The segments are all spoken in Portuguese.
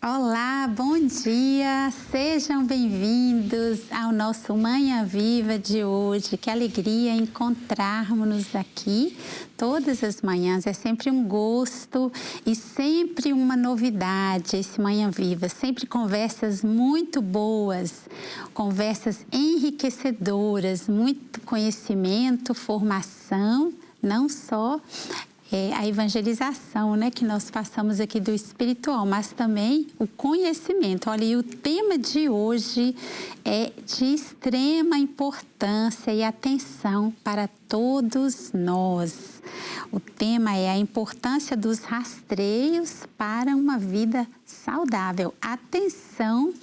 Olá, bom dia! Sejam bem-vindos ao nosso Manhã Viva de hoje. Que alegria encontrarmos-nos aqui todas as manhãs. É sempre um gosto e sempre uma novidade esse Manhã Viva. Sempre conversas muito boas, conversas enriquecedoras, muito conhecimento, formação, não só a evangelização, né, que nós passamos aqui do espiritual, mas também o conhecimento. Olha, e o tema de hoje é de extrema importância e atenção para todos nós. O tema é a importância dos rastreios para uma vida saudável. Atenção,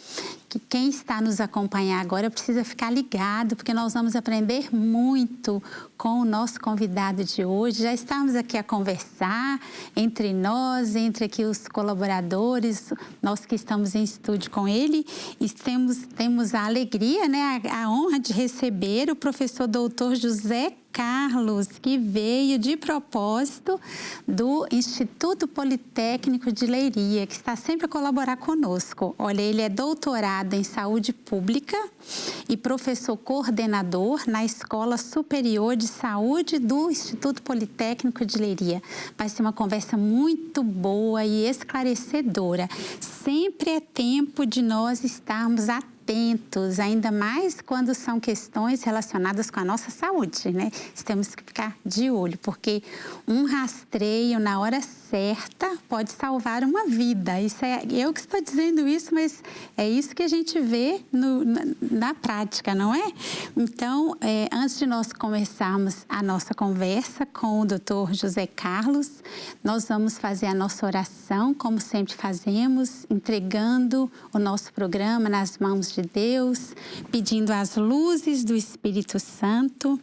que quem está nos acompanhando agora precisa ficar ligado, porque nós vamos aprender muito com o nosso convidado de hoje. Já estamos aqui a conversar entre nós, entre aqui os colaboradores, nós que estamos em estúdio com ele, e temos a alegria, né, a honra de receber o professor doutor José Carlos, que veio de propósito do Instituto Politécnico de Leiria, que está sempre a colaborar conosco. Olha, ele é doutorado em saúde pública e professor coordenador na Escola Superior de Saúde do Instituto Politécnico de Leiria. Vai ser uma conversa muito boa e esclarecedora. Sempre é tempo de nós estarmos atentos, ainda mais quando são questões relacionadas com a nossa saúde, né? Temos que ficar de olho, porque um rastreio na hora certa pode salvar uma vida. Isso é eu que estou dizendo isso, mas é isso que a gente vê na prática, não é? Então, antes de nós começarmos a nossa conversa com o Dr. José Carlos, nós vamos fazer a nossa oração, como sempre fazemos, entregando o nosso programa nas mãos de Deus, pedindo as luzes do Espírito Santo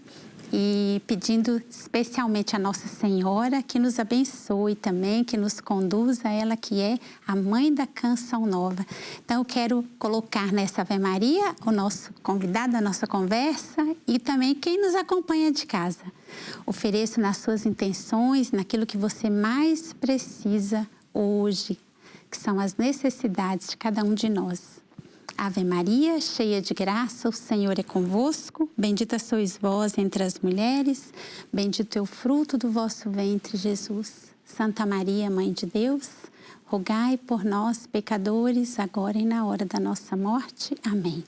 e pedindo especialmente a Nossa Senhora que nos abençoe também, que nos conduza, ela que é a mãe da Canção Nova. Então eu quero colocar nessa Ave Maria o nosso convidado, a nossa conversa e também quem nos acompanha de casa. Ofereço nas suas intenções, naquilo que você mais precisa hoje, que são as necessidades de cada um de nós. Ave Maria, cheia de graça, o Senhor é convosco. Bendita sois vós entre as mulheres, bendito é o fruto do vosso ventre, Jesus. Santa Maria, Mãe de Deus, rogai por nós, pecadores, agora e na hora da nossa morte. Amém.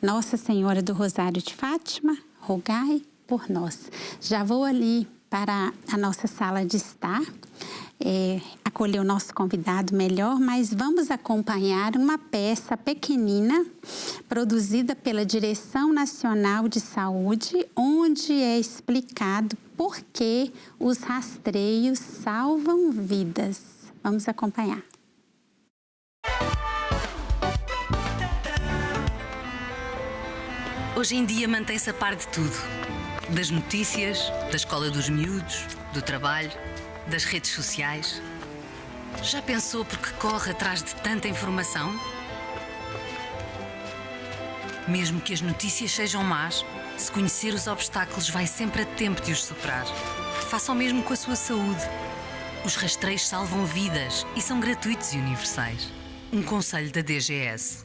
Nossa Senhora do Rosário de Fátima, rogai por nós. Já vou ali para a nossa sala de estar, acolher o nosso convidado melhor, mas vamos acompanhar uma peça pequenina produzida pela Direção Nacional de Saúde, onde é explicado por que os rastreios salvam vidas. Vamos acompanhar. Hoje em dia mantém-se a par de tudo. Das notícias, da escola dos miúdos, do trabalho, das redes sociais. Já pensou por que corre atrás de tanta informação? Mesmo que as notícias sejam más, se conhecer os obstáculos vai sempre a tempo de os superar. Faça o mesmo com a sua saúde. Os rastreios salvam vidas e são gratuitos e universais. Um conselho da DGS.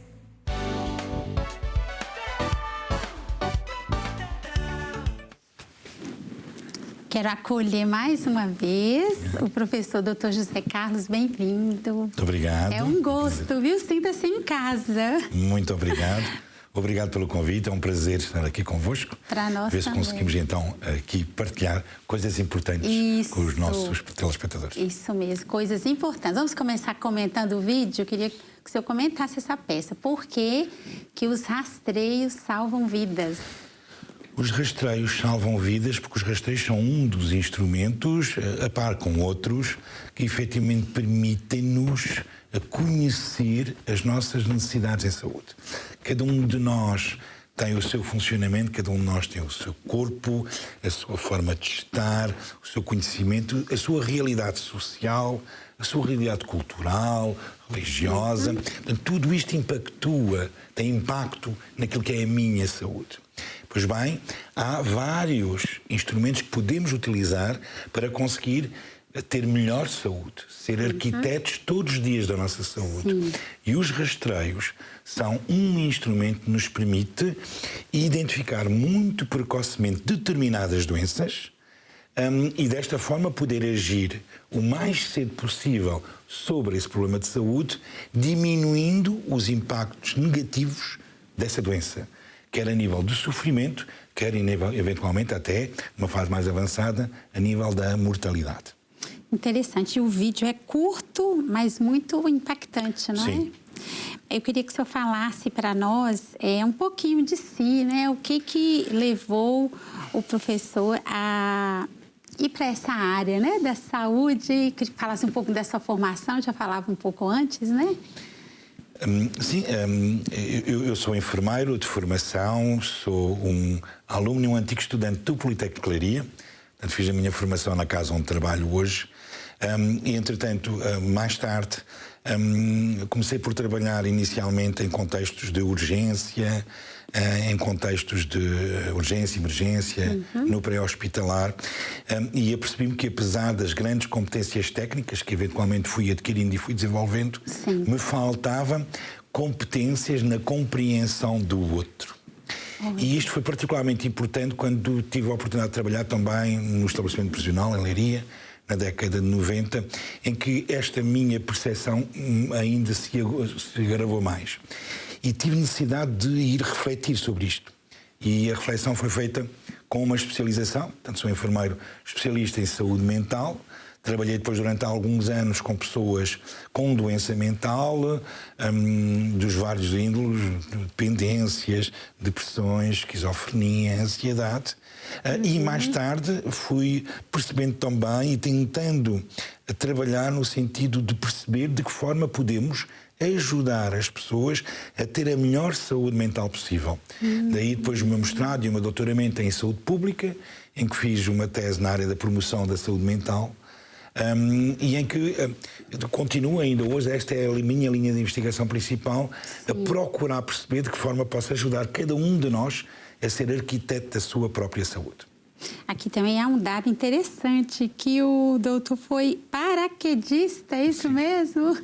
Quero acolher mais uma vez o professor Dr. José Carlos, bem-vindo. Muito obrigado. É um gosto, viu? Sinta-se em casa. Muito obrigado. Obrigado pelo convite, é um prazer estar aqui convosco. Para nós ver se também. conseguimos então aqui partilhar coisas importantes com os nossos telespectadores. Isso mesmo, coisas importantes. Vamos começar comentando o vídeo. Eu queria que o senhor comentasse essa peça. Por que os rastreios salvam vidas? Os rastreios salvam vidas porque os rastreios são um dos instrumentos, a par com outros, que efetivamente permitem-nos conhecer as nossas necessidades em saúde. Cada um de nós tem o seu funcionamento, cada um de nós tem o seu corpo, a sua forma de estar, o seu conhecimento, a sua realidade social, a sua realidade cultural, religiosa. Portanto, tudo isto impactua, tem impacto naquilo que é a minha saúde. Pois bem, há vários instrumentos que podemos utilizar para conseguir ter melhor saúde, ser arquitetos todos os dias da nossa saúde. Sim. E os rastreios são um instrumento que nos permite identificar muito precocemente determinadas doenças e desta forma poder agir o mais cedo possível sobre esse problema de saúde, diminuindo os impactos negativos dessa doença, quer a nível do sofrimento, quer eventualmente até, numa fase mais avançada, a nível da mortalidade. Interessante. E o vídeo é curto, mas muito impactante, não Sim. é? Eu queria que o senhor falasse para nós um pouquinho de si, né? O que levou o professor a ir para essa área, né, da saúde, que falasse um pouco dessa formação, já falava um pouco antes, né? Sim, eu sou enfermeiro de formação, sou um aluno e um antigo estudante do Politécnico de Leiria. Portanto, fiz a minha formação na casa onde trabalho hoje. E, entretanto, mais tarde, comecei por trabalhar inicialmente em contextos de urgência, em contextos de urgência e emergência, no pré-hospitalar, e apercebi-me que, apesar das grandes competências técnicas que eventualmente fui adquirindo e fui desenvolvendo, me faltavam competências na compreensão do outro. E isto foi particularmente importante quando tive a oportunidade de trabalhar também no estabelecimento prisional, em Leiria, na década de 90, em que esta minha percepção ainda se agravou mais. E tive necessidade de ir refletir sobre isto. E a reflexão foi feita com uma especialização, portanto sou enfermeiro especialista em saúde mental. Trabalhei depois durante alguns anos com pessoas com doença mental, dos vários índoles, dependências, depressões, esquizofrenia, ansiedade. E mais tarde fui percebendo também e tentando trabalhar no sentido de perceber de que forma podemos ajudar as pessoas a ter a melhor saúde mental possível. Daí depois o meu mestrado e o meu doutoramento em saúde pública, em que fiz uma tese na área da promoção da saúde mental, e em que continuo ainda hoje, esta é a minha linha de investigação principal, a procurar perceber de que forma posso ajudar cada um de nós a ser arquiteto da sua própria saúde. Aqui também há um dado interessante, que o doutor foi paraquedista, é isso mesmo?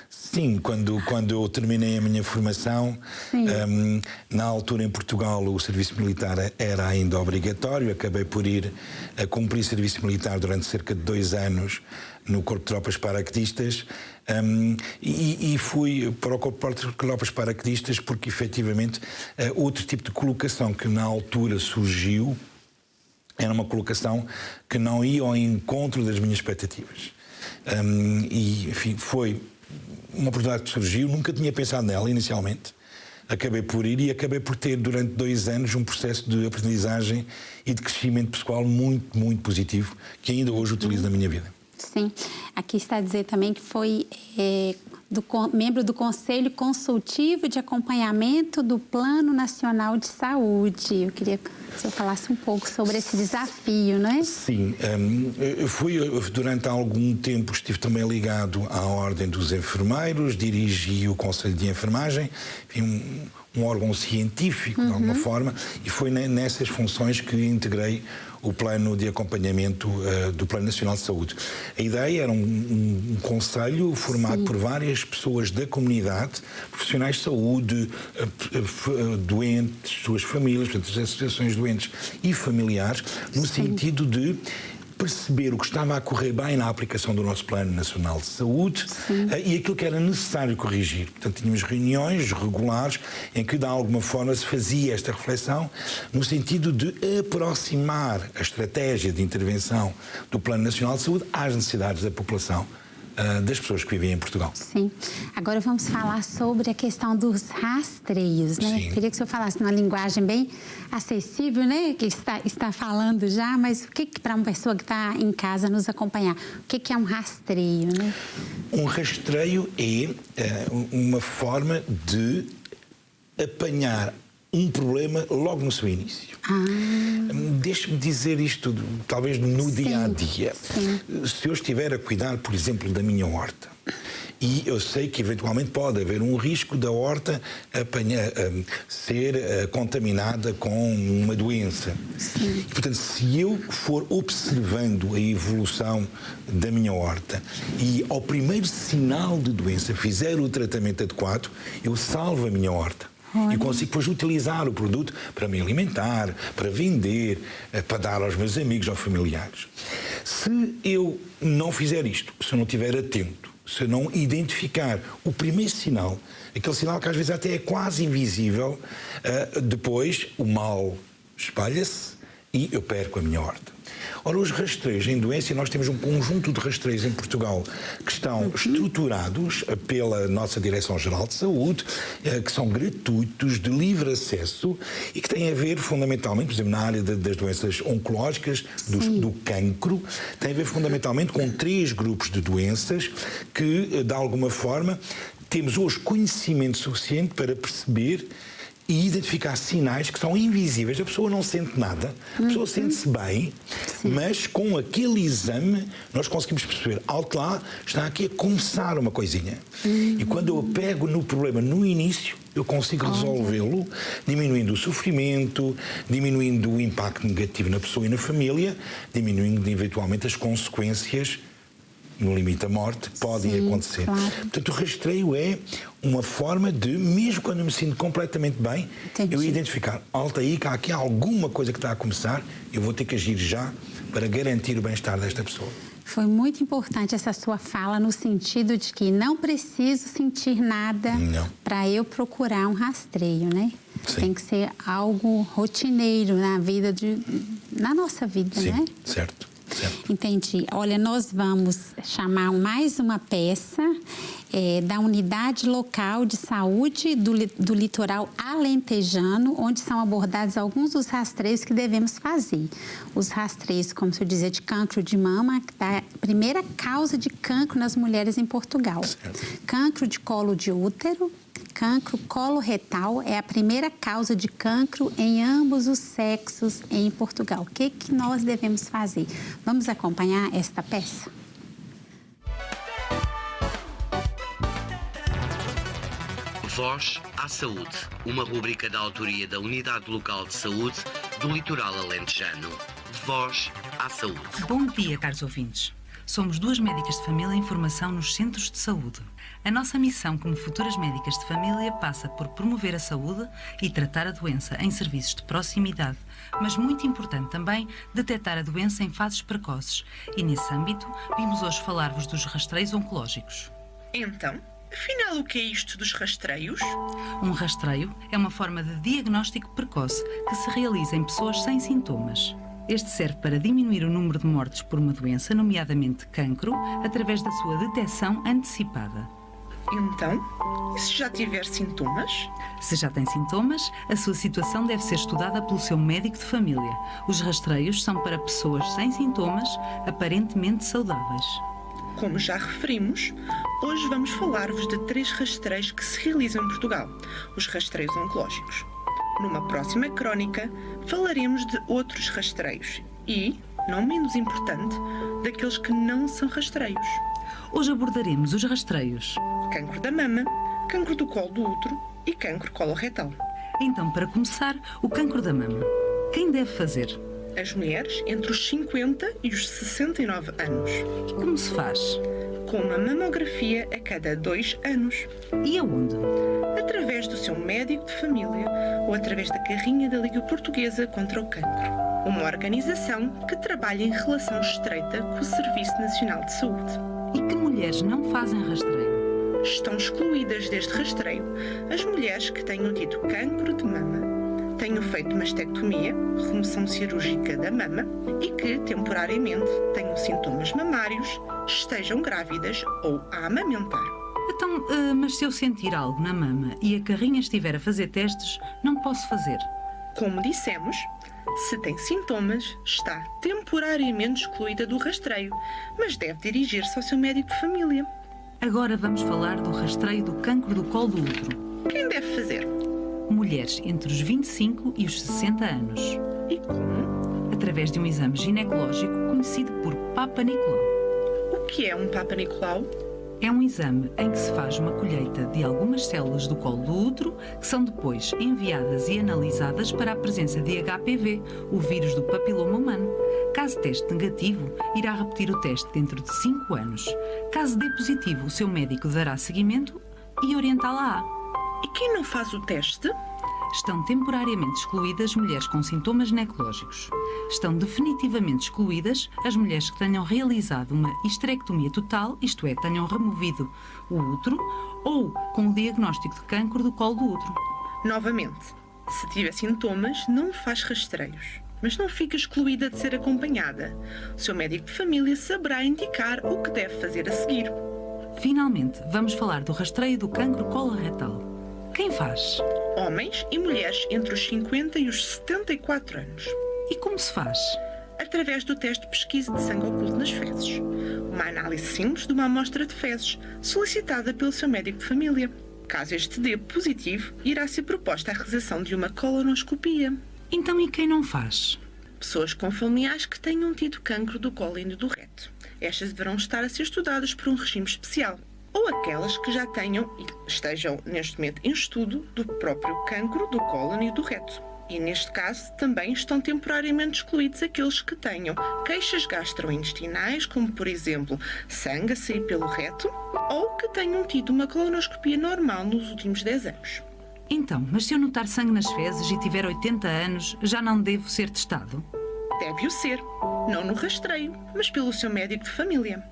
Sim, quando eu terminei a minha formação, na altura em Portugal o serviço militar era ainda obrigatório, acabei por ir a cumprir serviço militar durante cerca de 2 anos no Corpo de Tropas Paraquedistas, e fui para o Corpo de Tropas Paraquedistas porque efetivamente outro tipo de colocação que na altura surgiu era uma colocação que não ia ao encontro das minhas expectativas. E enfim, foi uma oportunidade que surgiu, nunca tinha pensado nela inicialmente. Acabei por ir e acabei por ter durante 2 anos um processo de aprendizagem e de crescimento pessoal muito, muito positivo, que ainda hoje utilizo na minha vida. Sim, aqui está a dizer também que foi membro do Conselho Consultivo de Acompanhamento do Plano Nacional de Saúde. Eu queria que o senhor falasse um pouco sobre esse desafio, não é? Sim, durante algum tempo estive também ligado à Ordem dos Enfermeiros, dirigi o Conselho de Enfermagem, um órgão científico, de alguma forma, e foi nessas funções que integrei o plano de acompanhamento do Plano Nacional de Saúde. A ideia era um conselho formado por várias pessoas da comunidade, profissionais de saúde, doentes, suas famílias, portanto, as associações de doentes e familiares, no sentido de perceber o que estava a correr bem na aplicação do nosso Plano Nacional de Saúde e aquilo que era necessário corrigir. Portanto, tínhamos reuniões regulares em que, de alguma forma, se fazia esta reflexão no sentido de aproximar a estratégia de intervenção do Plano Nacional de Saúde às necessidades da população, das pessoas que vivem em Portugal. Sim. Agora vamos falar sobre a questão dos rastreios, né? Sim. Queria que o senhor falasse numa linguagem bem acessível, né? Que está falando já, mas o que para uma pessoa que está em casa nos acompanhar, o que é um rastreio, né? Um rastreio é uma forma de apanhar um problema logo no seu início. Deixe-me dizer isto, talvez no dia-a-dia. Se eu estiver a cuidar, por exemplo, da minha horta e eu sei que eventualmente pode haver um risco da horta ser contaminada com uma doença. Sim. E, portanto, se eu for observando a evolução da minha horta e ao primeiro sinal de doença fizer o tratamento adequado, eu salvo a minha horta. E consigo depois utilizar o produto para me alimentar, para vender, para dar aos meus amigos ou familiares. Se eu não fizer isto, se eu não estiver atento, se eu não identificar o primeiro sinal, aquele sinal que às vezes até é quase invisível, depois o mal espalha-se e eu perco a minha horta. Ora, os rastreios em doença, nós temos um conjunto de rastreios em Portugal que estão estruturados pela nossa Direção-Geral de Saúde, que são gratuitos, de livre acesso e que têm a ver fundamentalmente, por exemplo, na área das doenças oncológicas, do cancro, tem a ver fundamentalmente com 3 grupos de doenças que, de alguma forma, temos hoje conhecimento suficiente para perceber e identificar sinais que são invisíveis. A pessoa não sente nada, a pessoa sente-se bem, mas com aquele exame nós conseguimos perceber, alto lá, está aqui a começar uma coisinha. E quando eu pego no problema no início, eu consigo resolvê-lo, diminuindo o sofrimento, diminuindo o impacto negativo na pessoa e na família, diminuindo eventualmente as consequências, no limite a morte, podem acontecer. Claro. Portanto, o rastreio é uma forma de, mesmo quando eu me sinto completamente bem, eu identificar, alto aí, que há aqui alguma coisa que está a começar, eu vou ter que agir já para garantir o bem-estar desta pessoa. Foi muito importante essa sua fala no sentido de que não preciso sentir nada para eu procurar um rastreio, né? Sim. Tem que ser algo rotineiro na nossa vida, Sim, né? certo. Entendi. Olha, nós vamos chamar mais uma peça da Unidade Local de Saúde do Litoral Alentejano, onde são abordados alguns dos rastreios que devemos fazer. Os rastreios, como se eu dizia, de cancro de mama, que é a primeira causa de cancro nas mulheres em Portugal. Certo. Cancro de colo de útero, cancro coloretal é a primeira causa de cancro em ambos os sexos em Portugal. O que nós devemos fazer? Vamos acompanhar esta peça? Voz à Saúde, uma rubrica da autoria da Unidade Local de Saúde do Litoral Alentejano. Voz à Saúde. Bom dia, caros ouvintes. Somos 2 médicas de família em formação nos centros de saúde. A nossa missão como futuras médicas de família passa por promover a saúde e tratar a doença em serviços de proximidade, mas muito importante também, detectar a doença em fases precoces. E nesse âmbito, vimos hoje falar-vos dos rastreios oncológicos. Então, afinal, o que é isto dos rastreios? Um rastreio é uma forma de diagnóstico precoce que se realiza em pessoas sem sintomas. Este serve para diminuir o número de mortes por uma doença, nomeadamente cancro, através da sua detecção antecipada. Então, e se já tiver sintomas? Se já tem sintomas, a sua situação deve ser estudada pelo seu médico de família. Os rastreios são para pessoas sem sintomas, aparentemente saudáveis. Como já referimos, hoje vamos falar-vos de 3 rastreios que se realizam em Portugal, os rastreios oncológicos. Numa próxima crónica, falaremos de outros rastreios e, não menos importante, daqueles que não são rastreios. Hoje abordaremos os rastreios: cancro da mama, cancro do colo do útero e cancro coloretal. Então, para começar, o cancro da mama. Quem deve fazer? As mulheres entre os 50 e os 69 anos. E como se faz? Com uma mamografia a cada 2 anos. E aonde? Através do seu médico de família ou através da carrinha da Liga Portuguesa contra o Cancro. Uma organização que trabalha em relação estreita com o Serviço Nacional de Saúde. E que mulheres não fazem rastreio? Estão excluídas deste rastreio as mulheres que tenham tido cancro de mama, tenham feito mastectomia, remoção cirúrgica da mama e que, temporariamente, tenham sintomas mamários, estejam grávidas ou a amamentar. Então, mas se eu sentir algo na mama e a carrinha estiver a fazer testes, não posso fazer? Como dissemos, se tem sintomas, está temporariamente excluída do rastreio, mas deve dirigir-se ao seu médico de família. Agora vamos falar do rastreio do cancro do colo do útero. Quem deve fazer? Mulheres entre os 25 e os 60 anos. E como? Através de um exame ginecológico conhecido por Papa Nicolau. O que é um Papa Nicolau? É um exame em que se faz uma colheita de algumas células do colo do útero, que são depois enviadas e analisadas para a presença de HPV, o vírus do papiloma humano. Caso teste negativo, irá repetir o teste dentro de 5 anos. Caso dê positivo, o seu médico dará seguimento e orientá-la. E quem não faz o teste? Estão temporariamente excluídas mulheres com sintomas ginecológicos. Estão definitivamente excluídas as mulheres que tenham realizado uma histerectomia total, isto é, tenham removido o útero, ou com o diagnóstico de cancro do colo do útero. Novamente, se tiver sintomas, não faz rastreios. Mas não fica excluída de ser acompanhada. O seu médico de família saberá indicar o que deve fazer a seguir. Finalmente, vamos falar do rastreio do cancro coloretal. Quem faz? Homens e mulheres entre os 50 e os 74 anos. E como se faz? Através do teste de pesquisa de sangue oculto nas fezes. Uma análise simples de uma amostra de fezes, solicitada pelo seu médico de família. Caso este dê positivo, irá ser proposta a realização de uma colonoscopia. Então, e quem não faz? Pessoas com familiares que tenham tido cancro do colo e do reto. Estas deverão estar a ser estudadas por um regime especial. Ou aquelas que já tenham e estejam neste momento em estudo do próprio cancro do cólon e do reto. E neste caso também estão temporariamente excluídos aqueles que tenham queixas gastrointestinais, como por exemplo sangue a sair pelo reto, ou que tenham tido uma colonoscopia normal nos últimos 10 anos. Então, mas se eu notar sangue nas fezes e tiver 80 anos, já não devo ser testado? Deve-o ser, não no rastreio, mas pelo seu médico de família.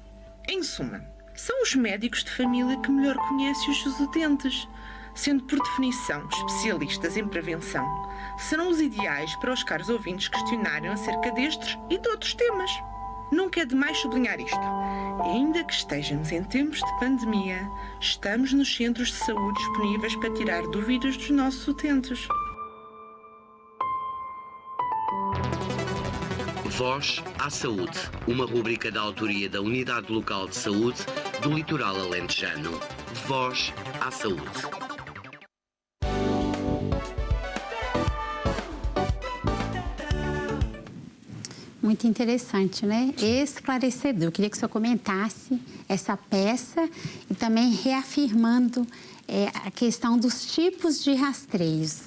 Em suma, são os médicos de família que melhor conhecem os seus utentes, sendo por definição especialistas em prevenção. Serão os ideais para os caros ouvintes questionarem acerca destes e de outros temas. Nunca é demais sublinhar isto. Ainda que estejamos em tempos de pandemia, estamos nos centros de saúde disponíveis para tirar dúvidas dos nossos utentes. Voz à Saúde, uma rúbrica da autoria da Unidade Local de Saúde do Litoral Alentejano. Voz à Saúde. Muito interessante, né? Esclarecedor. Eu queria que o senhor comentasse essa peça e também reafirmando a questão dos tipos de rastreios.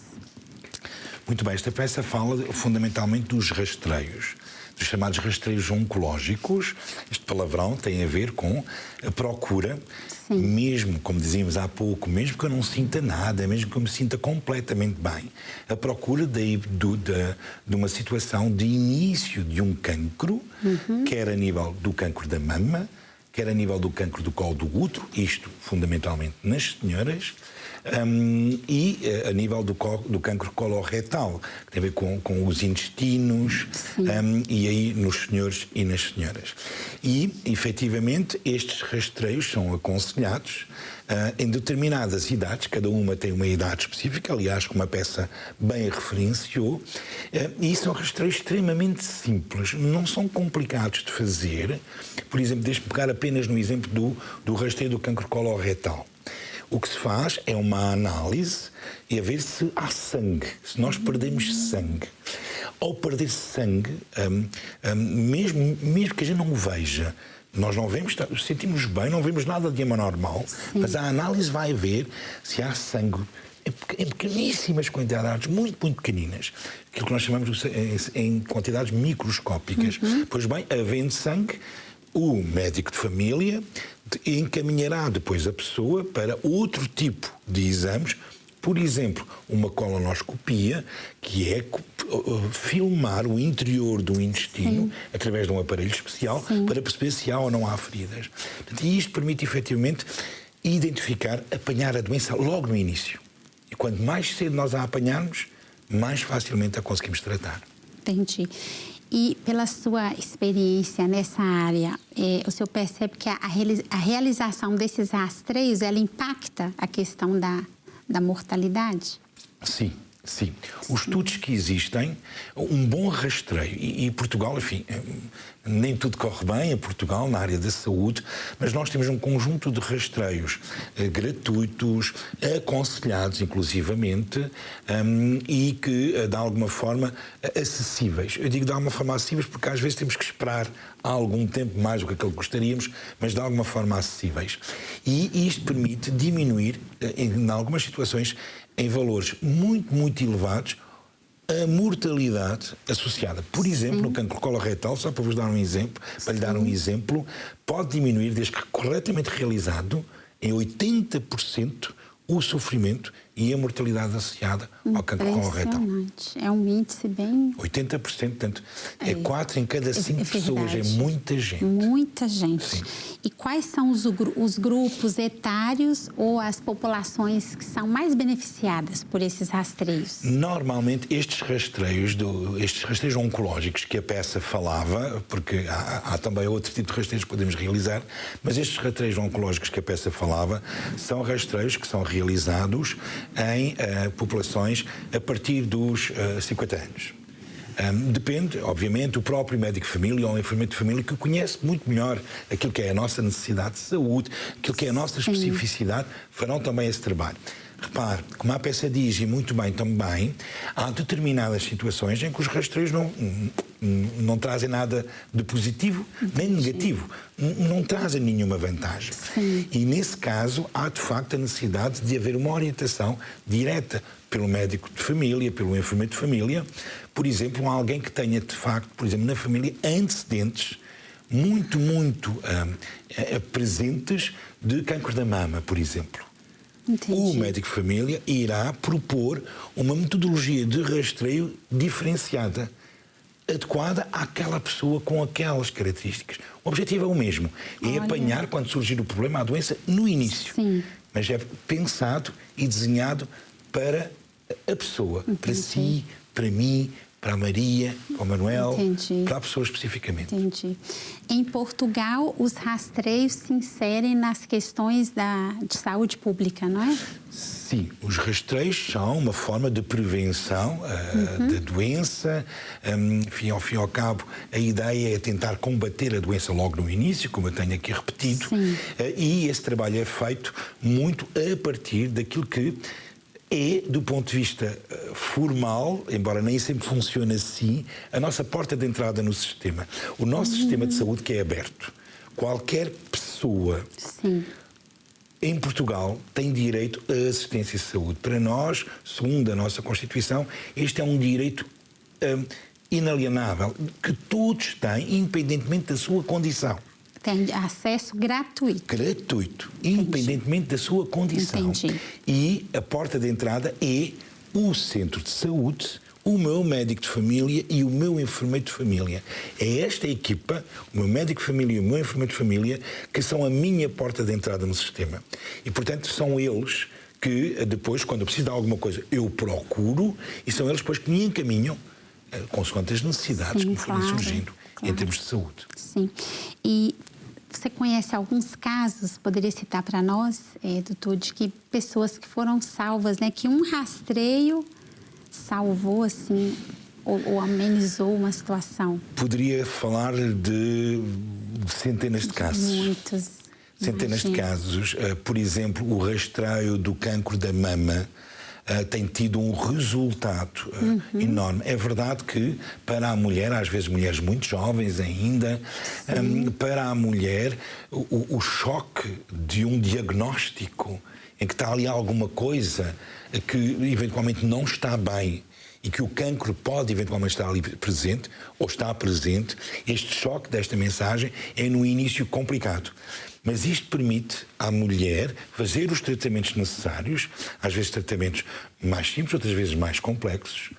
Muito bem, esta peça fala fundamentalmente dos rastreios, dos chamados rastreios oncológicos. Este palavrão tem a ver com a procura, sim, mesmo, como dizíamos há pouco, mesmo que eu não sinta nada, mesmo que eu me sinta completamente bem, a procura de uma situação de início de um cancro, quer a nível do cancro da mama, quer a nível do cancro do colo do útero, isto fundamentalmente nas senhoras, e a nível do cancro coloretal, que tem a ver com os intestinos, e aí nos senhores e nas senhoras. E, efetivamente, estes rastreios são aconselhados em determinadas idades, cada uma tem uma idade específica, aliás, como a peça bem referenciou, e são rastreios extremamente simples, não são complicados de fazer. Por exemplo, deixe-me pegar apenas no exemplo do rastreio do cancro coloretal. O que se faz é uma análise e a ver se há sangue, se nós perdemos sangue. Ao perder sangue, mesmo que a gente não o veja, nós não vemos, sentimos bem, não vemos nada de anormal, mas a análise vai ver se há sangue em pequeníssimas quantidades, muito, muito pequeninas, aquilo que nós chamamos em quantidades microscópicas. Pois bem, havendo sangue, o médico de família encaminhará depois a pessoa para outro tipo de exames, por exemplo, uma colonoscopia, que é filmar o interior do intestino através de um aparelho especial para perceber se há ou não há feridas. E isto permite efetivamente identificar, apanhar a doença logo no início. E quanto mais cedo nós a apanharmos, mais facilmente a conseguimos tratar. Entendi. E pela sua experiência nessa área, o senhor percebe que a realização desses rastreios, ela impacta a questão da mortalidade? Sim, Sim. Os estudos que existem, um bom rastreio, e Portugal, enfim, nem tudo corre bem em Portugal na área da saúde, mas nós temos um conjunto de rastreios gratuitos, aconselhados inclusivamente, e que, de alguma forma, acessíveis. Eu digo de alguma forma acessíveis porque às vezes temos que esperar há algum tempo mais do que aquilo que gostaríamos, mas de alguma forma acessíveis. E isto permite diminuir, em algumas situações, em valores muito elevados, a mortalidade associada. Por exemplo, no cancro coloretal, só para vos dar um exemplo, para lhe dar um exemplo, pode diminuir, desde que corretamente realizado, em 80% o sofrimento e a mortalidade associada ao cancro coloretal. É um índice bem... 80%, portanto, é 4 em cada 5 pessoas, é muita gente. Muita gente. Sim. E quais são os grupos etários ou as populações que são mais beneficiadas por esses rastreios? Normalmente, estes rastreios oncológicos que a peça falava, porque há também outro tipo de rastreios que podemos realizar, mas estes rastreios oncológicos que a peça falava são rastreios que são realizados em populações a partir dos 50 anos. Depende, obviamente, o próprio médico de família ou o enfermeiro de família que conhece muito melhor aquilo que é a nossa necessidade de saúde, aquilo que é a nossa especificidade, farão também esse trabalho. Repare, como a peça diz, e muito bem também, há determinadas situações em que os rastreios não trazem nada de positivo nem negativo, não trazem nenhuma vantagem. Sim. E nesse caso há de facto a necessidade de haver uma orientação direta pelo médico de família, pelo enfermeiro de família, por exemplo, alguém que tenha de facto, por exemplo, na família, antecedentes muito presentes de cancro da mama, por exemplo. Entendi. O médico de família irá propor uma metodologia de rastreio diferenciada, adequada àquela pessoa com aquelas características. O objetivo é o mesmo, é apanhar, quando surgir o problema, a doença no início. Sim. Mas é pensado e desenhado para a pessoa, para si, para mim, para a Maria, para o Manuel, para a pessoa especificamente. Entendi. Em Portugal, os rastreios se inserem nas questões de saúde pública, não é? Sim, os rastreios são uma forma de prevenção da doença. Enfim, ao fim e ao cabo, a ideia é tentar combater a doença logo no início, como eu tenho aqui repetido. E esse trabalho é feito muito a partir daquilo que é, do ponto de vista formal, embora nem sempre funcione assim, a nossa porta de entrada no sistema. O nosso sistema de saúde que é aberto. Qualquer pessoa em Portugal tem direito à assistência de saúde. Para nós, segundo a nossa Constituição, este é um direito inalienável, que todos têm, independentemente da sua condição. Tem acesso gratuito. Gratuito, independentemente da sua condição. Entendi. E a porta de entrada é o centro de saúde, o meu médico de família e o meu enfermeiro de família. É esta equipa, o meu médico de família e o meu enfermeiro de família, que são a minha porta de entrada no sistema. E, portanto, são eles que depois, quando eu preciso de alguma coisa, eu procuro, e são eles depois que me encaminham, consoante as necessidades que me forem surgindo em termos de saúde. Sim. E você conhece alguns casos, poderia citar para nós, doutor, de que pessoas que foram salvas, né, que um rastreio salvou, assim, ou amenizou uma situação? Poderia falar de centenas de casos. Muitos. Centenas de casos. Por exemplo, o rastreio do cancro da mama tem tido um resultado enorme. É verdade que para a mulher, às vezes mulheres muito jovens ainda, para a mulher o choque de um diagnóstico em que está ali alguma coisa que eventualmente não está bem e que o cancro pode eventualmente estar ali presente ou está presente, este choque desta mensagem é no início complicado. Mas isto permite à mulher fazer os tratamentos necessários, às vezes tratamentos mais simples, outras vezes mais complexos,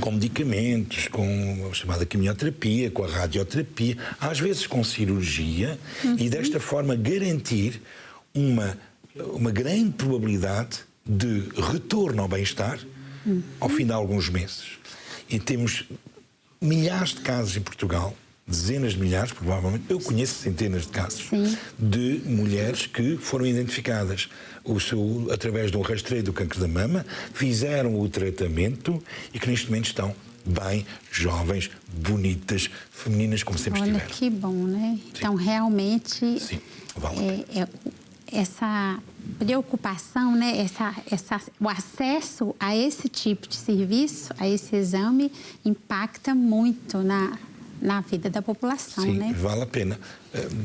com medicamentos, com a chamada quimioterapia, com a radioterapia, às vezes com cirurgia, e desta forma garantir uma grande probabilidade de retorno ao bem-estar ao fim de alguns meses. E temos milhares de casos em Portugal dezenas de milhares, provavelmente, eu conheço centenas de casos de mulheres que foram identificadas através de um rastreio do cancro da mama, fizeram o tratamento e que neste momento estão bem, jovens, bonitas, femininas, como sempre estiveram. Olha, que bom, né? Sim. Então, realmente, sim, vale essa preocupação, né? O acesso a esse tipo de serviço, a esse exame, impacta muito na vida da população, sim, né? Vale a pena.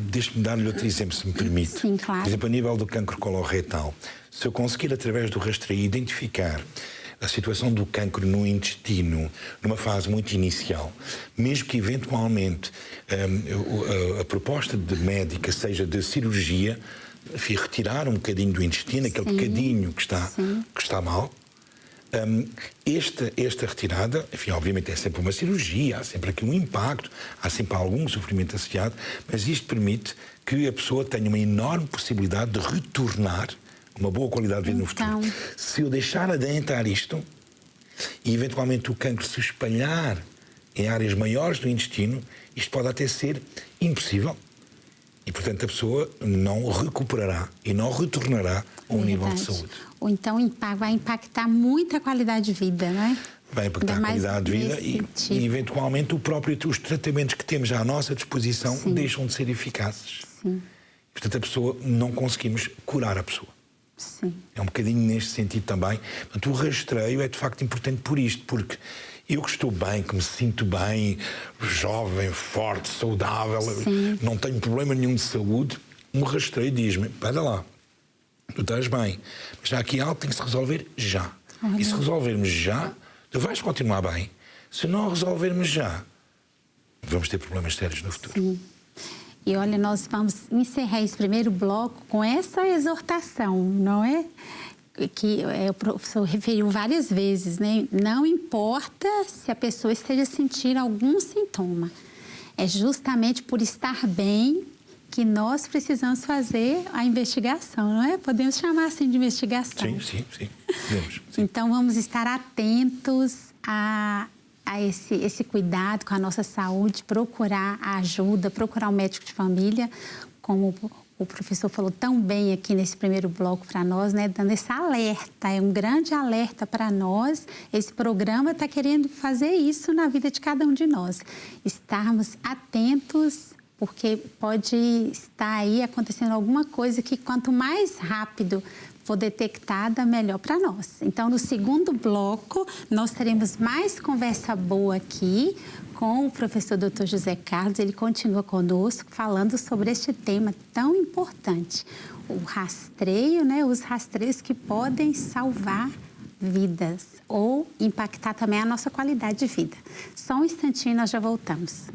Deixe-me dar-lhe outro exemplo, se me permite. Sim, claro. Por exemplo, a nível do cancro coloretal, se eu conseguir, através do rastreio, identificar a situação do cancro no intestino, numa fase muito inicial, mesmo que eventualmente a proposta de médica seja de cirurgia, enfim, retirar um bocadinho do intestino, aquele bocadinho que está mal, esta retirada, enfim, obviamente é sempre uma cirurgia, há sempre aqui um impacto, há sempre algum sofrimento associado, mas isto permite que a pessoa tenha uma enorme possibilidade de retornar uma boa qualidade de vida no futuro. Se eu deixar adentrar isto e eventualmente o cancro se espalhar em áreas maiores do intestino, isto pode até ser impossível. E, portanto, a pessoa não recuperará e não retornará a um nível de saúde. Ou então vai impactar muito a qualidade de vida, não é? Vai impactar a qualidade de vida e, eventualmente, os tratamentos que temos à nossa disposição deixam de ser eficazes. Sim. Portanto, a pessoa, não conseguimos curar a pessoa. Sim. É um bocadinho neste sentido também. Portanto, o rastreio é, de facto, importante por isto, porque eu que estou bem, que me sinto bem, jovem, forte, saudável, não tenho problema nenhum de saúde, um rastreio diz-me, para lá, tu estás bem, mas já aqui algo tem que se resolver já. Olha. E se resolvermos já, tu vais continuar bem. Se não resolvermos já, vamos ter problemas sérios no futuro. Sim. E olha, nós vamos encerrar esse primeiro bloco com essa exortação, não é? Que o professor referiu várias vezes, né? Não importa se a pessoa esteja sentindo algum sintoma. É justamente por estar bem que nós precisamos fazer a investigação, não é? Podemos chamar assim de investigação. Sim. Podemos. Então, vamos estar atentos a esse cuidado com a nossa saúde, procurar a ajuda, procurar um médico de família, como o professor falou tão bem aqui nesse primeiro bloco para nós, né, dando esse alerta, é um grande alerta para nós. Esse programa está querendo fazer isso na vida de cada um de nós. Estarmos atentos, porque pode estar aí acontecendo alguma coisa que quanto mais rápido for detectada, melhor para nós. Então, no segundo bloco, nós teremos mais conversa boa aqui com o professor Dr. José Carlos. Ele continua conosco falando sobre este tema tão importante, o rastreio, né? Os rastreios que podem salvar vidas ou impactar também a nossa qualidade de vida. Só um instantinho, nós já voltamos.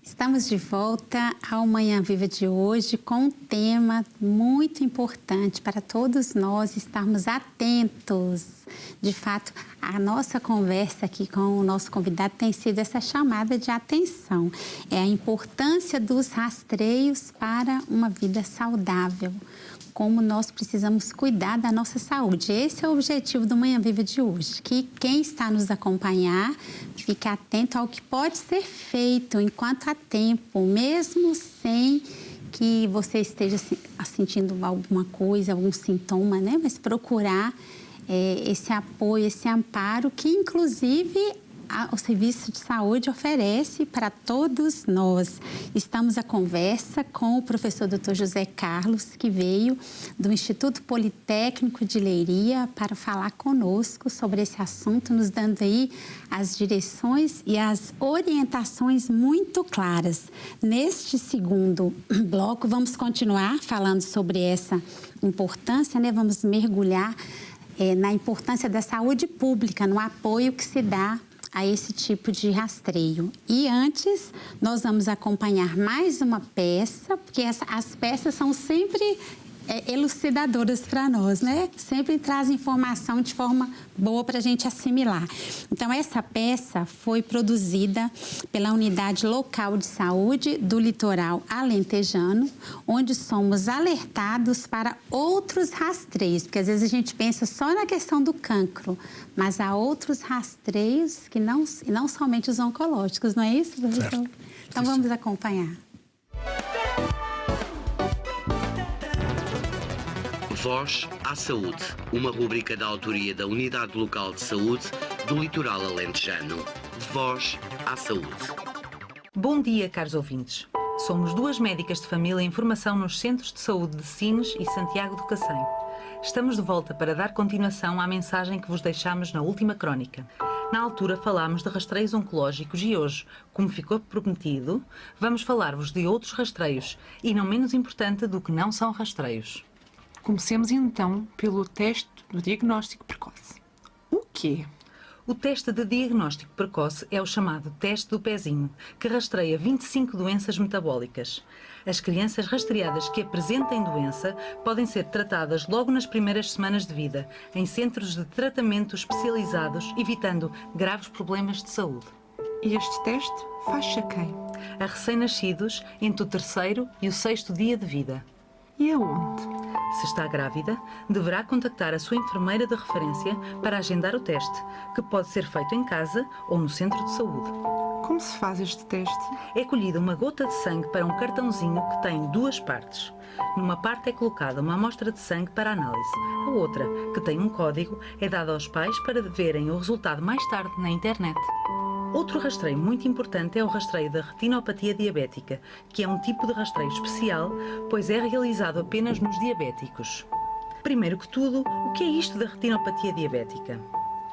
Estamos de volta ao Manhã Viva de hoje com um tema muito importante para todos nós estarmos atentos. De fato, a nossa conversa aqui com o nosso convidado tem sido essa chamada de atenção. É a importância dos rastreios para uma vida saudável. Como nós precisamos cuidar da nossa saúde. Esse é o objetivo do Manhã Viva de hoje, que quem está nos acompanhar fique atento ao que pode ser feito enquanto há tempo, mesmo sem que você esteja sentindo alguma coisa, algum sintoma, né? Mas procurar esse apoio, esse amparo que, inclusive, o Serviço de Saúde oferece para todos nós. Estamos à conversa com o professor Dr. José Carlos, que veio do Instituto Politécnico de Leiria para falar conosco sobre esse assunto, nos dando aí as direções e as orientações muito claras. Neste segundo bloco, vamos continuar falando sobre essa importância, né? Vamos mergulhar na importância da saúde pública, no apoio que se dá a esse tipo de rastreio. E antes, nós vamos acompanhar mais uma peça, porque as peças são sempre elucidadoras para nós, né? Sempre traz informação de forma boa para a gente assimilar. Então, essa peça foi produzida pela Unidade Local de Saúde do Litoral Alentejano, onde somos alertados para outros rastreios, porque às vezes a gente pensa só na questão do cancro, mas há outros rastreios que não somente os oncológicos, não é isso, professor? Certo. Então, vamos acompanhar. Voz à Saúde, uma rúbrica da autoria da Unidade Local de Saúde do Litoral Alentejano. Voz à Saúde. Bom dia, caros ouvintes. Somos duas médicas de família em formação nos Centros de Saúde de Sines e Santiago do Cacém. Estamos de volta para dar continuação à mensagem que vos deixámos na última crónica. Na altura falámos de rastreios oncológicos e hoje, como ficou prometido, vamos falar-vos de outros rastreios e não menos importante do que não são rastreios. Comecemos então pelo teste do diagnóstico precoce. O quê? O teste de diagnóstico precoce é o chamado teste do pezinho, que rastreia 25 doenças metabólicas. As crianças rastreadas que apresentem doença podem ser tratadas logo nas primeiras semanas de vida, em centros de tratamento especializados, evitando graves problemas de saúde. E este teste faz-se a quem? A recém-nascidos entre o 3º e o 6º dia de vida. E aonde? Se está grávida, deverá contactar a sua enfermeira de referência para agendar o teste, que pode ser feito em casa ou no centro de saúde. Como se faz este teste? É colhida uma gota de sangue para um cartãozinho que tem 2 partes. Numa parte é colocada uma amostra de sangue para análise. A outra, que tem um código, é dada aos pais para verem o resultado mais tarde na internet. Outro rastreio muito importante é o rastreio da retinopatia diabética, que é um tipo de rastreio especial, pois é realizado apenas nos diabéticos. Primeiro que tudo, o que é isto da retinopatia diabética?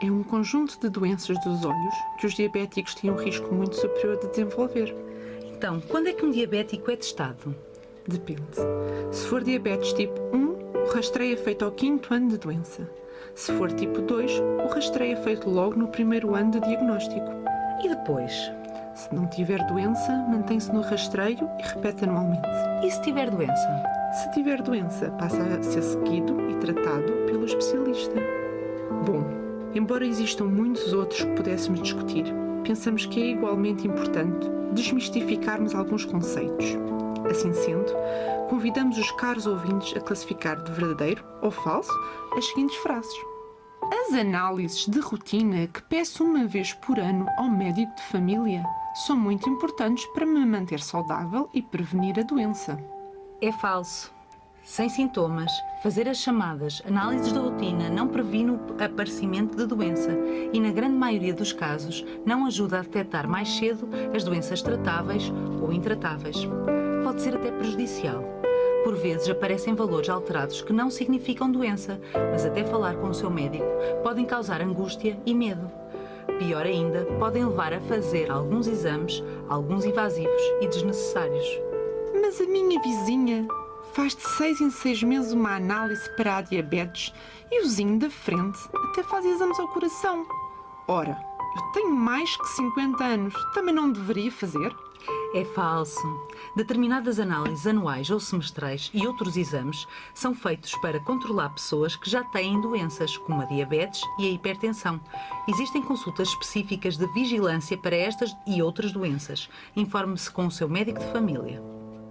É um conjunto de doenças dos olhos que os diabéticos têm um risco muito superior de desenvolver. Então, quando é que um diabético é testado? Depende. Se for diabetes tipo 1, o rastreio é feito ao 5º ano de doença. Se for tipo 2, o rastreio é feito logo no 1º ano de diagnóstico. E depois? Se não tiver doença, mantém-se no rastreio e repete anualmente. E se tiver doença? Se tiver doença, passa a ser seguido e tratado pelo especialista. Bom, embora existam muitos outros que pudéssemos discutir, pensamos que é igualmente importante desmistificarmos alguns conceitos. Assim sendo, convidamos os caros ouvintes a classificar de verdadeiro ou falso as seguintes frases. As análises de rotina que peço uma vez por ano ao médico de família são muito importantes para me manter saudável e prevenir a doença. É falso. Sem sintomas, fazer as chamadas análises de rotina não previne o aparecimento de doença e, na grande maioria dos casos, não ajuda a detectar mais cedo as doenças tratáveis ou intratáveis. Pode ser até prejudicial. Por vezes aparecem valores alterados que não significam doença, mas até falar com o seu médico podem causar angústia e medo. Pior ainda, podem levar a fazer alguns exames, alguns invasivos e desnecessários. Mas a minha vizinha faz de 6 em 6 meses uma análise para a diabetes e o vizinho da frente até faz exames ao coração. Ora, eu tenho mais que 50 anos, também não deveria fazer? É falso. Determinadas análises anuais ou semestrais e outros exames são feitos para controlar pessoas que já têm doenças, como a diabetes e a hipertensão. Existem consultas específicas de vigilância para estas e outras doenças. Informe-se com o seu médico de família.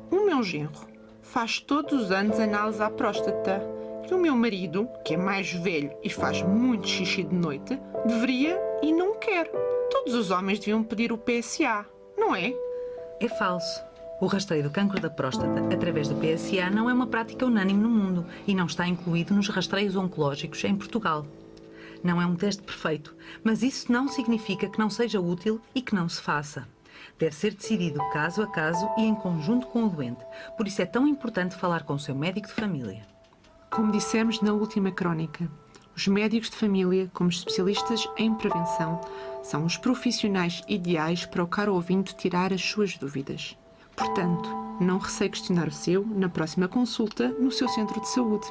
O meu genro faz todos os anos análise à próstata e o meu marido, que é mais velho e faz muito xixi de noite, deveria e não quer. Todos os homens deviam pedir o PSA, não é? É falso. O rastreio do cancro da próstata através do PSA não é uma prática unânime no mundo e não está incluído nos rastreios oncológicos em Portugal. Não é um teste perfeito, mas isso não significa que não seja útil e que não se faça. Deve ser decidido caso a caso e em conjunto com o doente. Por isso é tão importante falar com o seu médico de família. Como dissemos na última crónica, os médicos de família, como especialistas em prevenção, são os profissionais ideais para o caro ouvinte tirar as suas dúvidas. Portanto, não receie questionar o seu na próxima consulta no seu centro de saúde.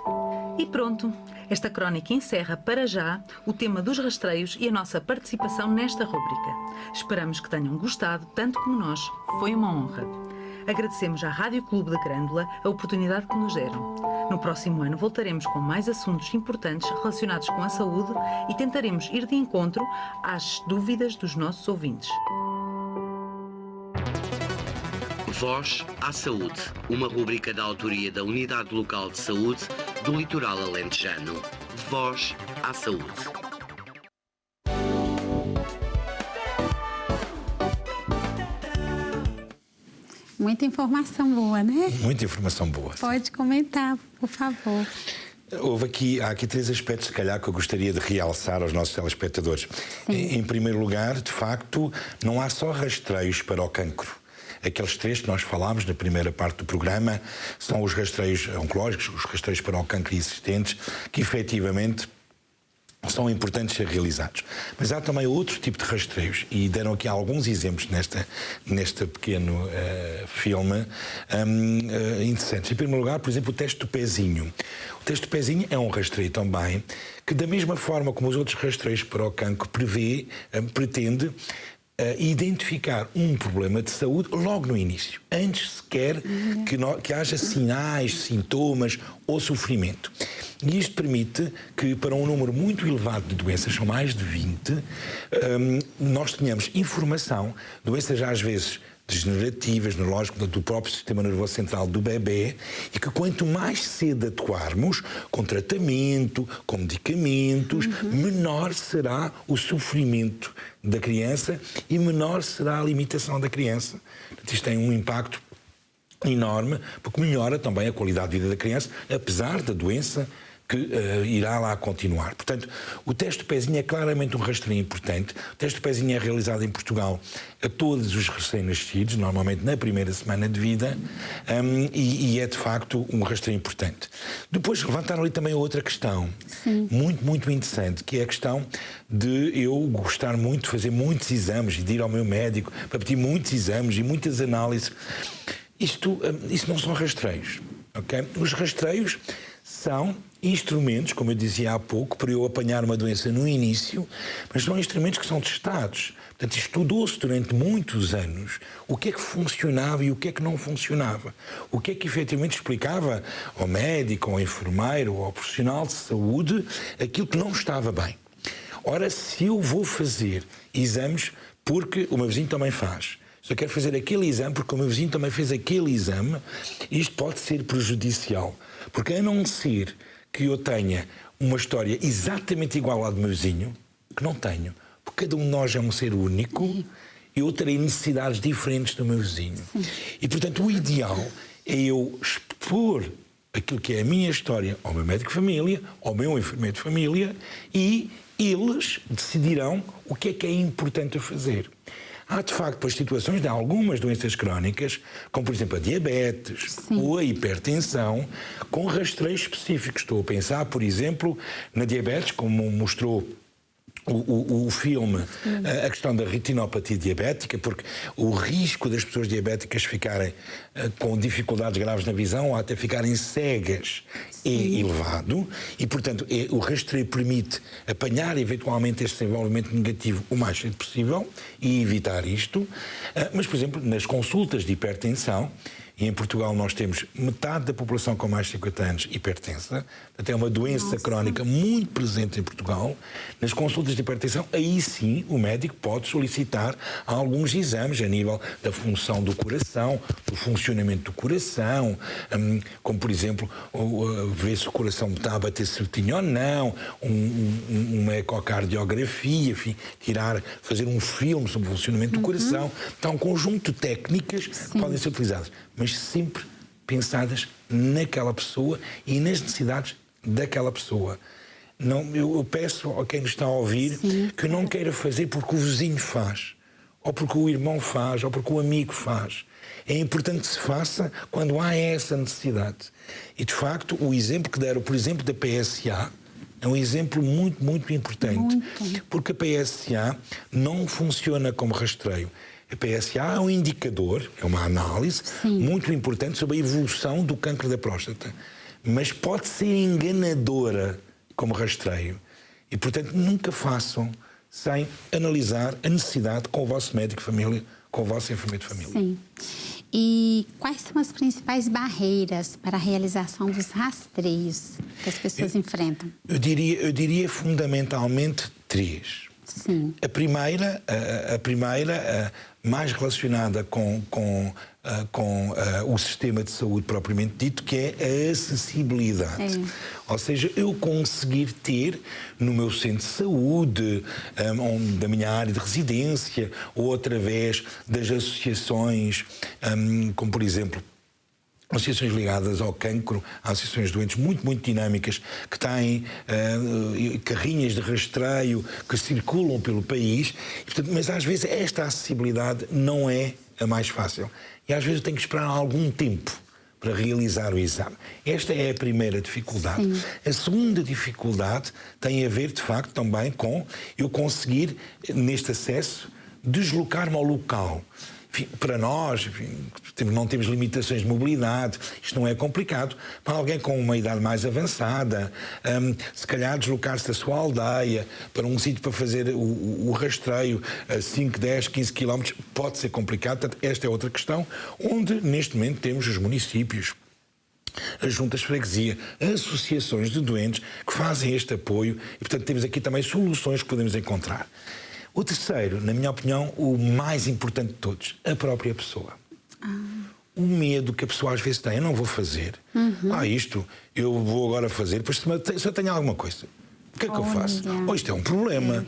E pronto, esta crónica encerra para já o tema dos rastreios e a nossa participação nesta rúbrica. Esperamos que tenham gostado tanto como nós. Foi uma honra. Agradecemos à Rádio Clube da Grândola a oportunidade que nos deram. No próximo ano voltaremos com mais assuntos importantes relacionados com a saúde e tentaremos ir de encontro às dúvidas dos nossos ouvintes. Voz à Saúde, uma rubrica da autoria da Unidade Local de Saúde do Litoral Alentejano. Voz à Saúde. Muita informação boa, né? Muita informação boa. Pode comentar, por favor. Há aqui 3 aspectos, se calhar, que eu gostaria de realçar aos nossos telespectadores. Em primeiro lugar, de facto, não há só rastreios para o cancro. Aqueles 3 que nós falámos na primeira parte do programa são os rastreios oncológicos, os rastreios para o cancro existentes, que efetivamente são importantes ser realizados. Mas há também outro tipo de rastreios, e deram aqui alguns exemplos neste pequeno filme interessantes. Em primeiro lugar, por exemplo, o teste do pezinho. O teste do pezinho é um rastreio também que, da mesma forma como os outros rastreios para o cancro pretende identificar um problema de saúde logo no início, antes sequer que haja sinais, sintomas ou sofrimento. E isto permite que, para um número muito elevado de doenças, são mais de 20, nós tenhamos informação, doenças às vezes degenerativas, neurológicas, do próprio sistema nervoso central do bebê, e que quanto mais cedo atuarmos, com tratamento, com medicamentos, menor será o sofrimento da criança e menor será a limitação da criança. Isto tem um impacto enorme, porque melhora também a qualidade de vida da criança, apesar da doença que irá lá continuar. Portanto, o teste do pezinho é claramente um rastreio importante. O teste do pezinho é realizado em Portugal a todos os recém-nascidos, normalmente na primeira semana de vida, e é de facto um rastreio importante. Depois levantaram ali também outra questão, muito, muito interessante, que é a questão de eu gostar muito de fazer muitos exames e de ir ao meu médico para pedir muitos exames e muitas análises. Isso não são rastreios, ok? Os rastreios são instrumentos, como eu dizia há pouco, para eu apanhar uma doença no início, mas são instrumentos que são testados. Portanto, estudou-se durante muitos anos o que é que funcionava e o que é que não funcionava. O que é que efetivamente explicava ao médico, ao enfermeiro ou ao profissional de saúde aquilo que não estava bem. Ora, se eu vou fazer exames porque o meu vizinho também faz, se eu quero fazer aquele exame porque o meu vizinho também fez aquele exame, isto pode ser prejudicial. Porque a não ser que eu tenha uma história exatamente igual à do meu vizinho, que não tenho, porque cada um de nós é um ser único, eu terei necessidades diferentes do meu vizinho. E, portanto, o ideal é eu expor aquilo que é a minha história ao meu médico de família, ao meu enfermeiro de família, e eles decidirão o que é importante a fazer. Há, de facto, depois situações de algumas doenças crónicas, como, por exemplo, a diabetes ou a hipertensão, com rastreios específicos. Estou a pensar, por exemplo, na diabetes, como mostrou o filme, a questão da retinopatia diabética, porque o risco das pessoas diabéticas ficarem com dificuldades graves na visão ou até ficarem cegas é elevado e, portanto, o rastreio permite apanhar eventualmente este desenvolvimento negativo o mais cedo possível e evitar isto. Mas, por exemplo, nas consultas de hipertensão, e em Portugal nós temos metade da população com mais de 50 anos hipertensa, até uma doença crónica muito presente em Portugal. Nas consultas de hipertensão, aí sim o médico pode solicitar alguns exames a nível da função do coração, do funcionamento do coração, como por exemplo, ver se o coração está a bater certinho ou não, uma ecocardiografia, enfim, fazer um filme sobre o funcionamento do coração. Então, um conjunto de técnicas que podem ser utilizadas, mas sempre pensadas naquela pessoa e nas necessidades daquela pessoa. Não, eu peço a quem nos está a ouvir que não queira fazer porque o vizinho faz, ou porque o irmão faz, ou porque o amigo faz. É importante que se faça quando há essa necessidade. E, de facto, o exemplo que deram, por exemplo, da PSA, é um exemplo muito, muito importante. Porque a PSA não funciona como rastreio. A PSA é um indicador, é uma análise muito importante sobre a evolução do cancro da próstata. Mas pode ser enganadora como rastreio. E, portanto, nunca façam sem analisar a necessidade com o vosso médico de família, com o vosso enfermeiro de família. E quais são as principais barreiras para a realização dos rastreios que as pessoas enfrentam? Eu diria fundamentalmente 3. Sim. A primeira, mais relacionada com o sistema de saúde propriamente dito, que é a acessibilidade. Ou seja, eu conseguir ter no meu centro de saúde, da minha área de residência, ou através das associações, como por exemplo, associações ligadas ao cancro, associações de doentes muito dinâmicas, que têm carrinhas de rastreio que circulam pelo país, e, portanto, mas às vezes esta acessibilidade não é a mais fácil. E às vezes eu tenho que esperar algum tempo para realizar o exame. Esta é a primeira dificuldade. Sim. A segunda dificuldade tem a ver, de facto, também com eu conseguir, neste acesso, deslocar-me ao local. Enfim, para nós, não temos limitações de mobilidade, isto não é complicado. Para alguém com uma idade mais avançada, se calhar deslocar-se da sua aldeia para um sítio para fazer o rastreio a 5, 10, 15 quilómetros pode ser complicado. Portanto, esta é outra questão, onde neste momento temos os municípios, as juntas de freguesia, associações de doentes que fazem este apoio e, portanto, temos aqui também soluções que podemos encontrar. O terceiro, na minha opinião, o mais importante de todos, a própria pessoa. O medo que a pessoa às vezes tem, eu não vou fazer. Isto eu vou agora fazer, depois se eu tenho alguma coisa, o que é que eu faço? Isto é um problema.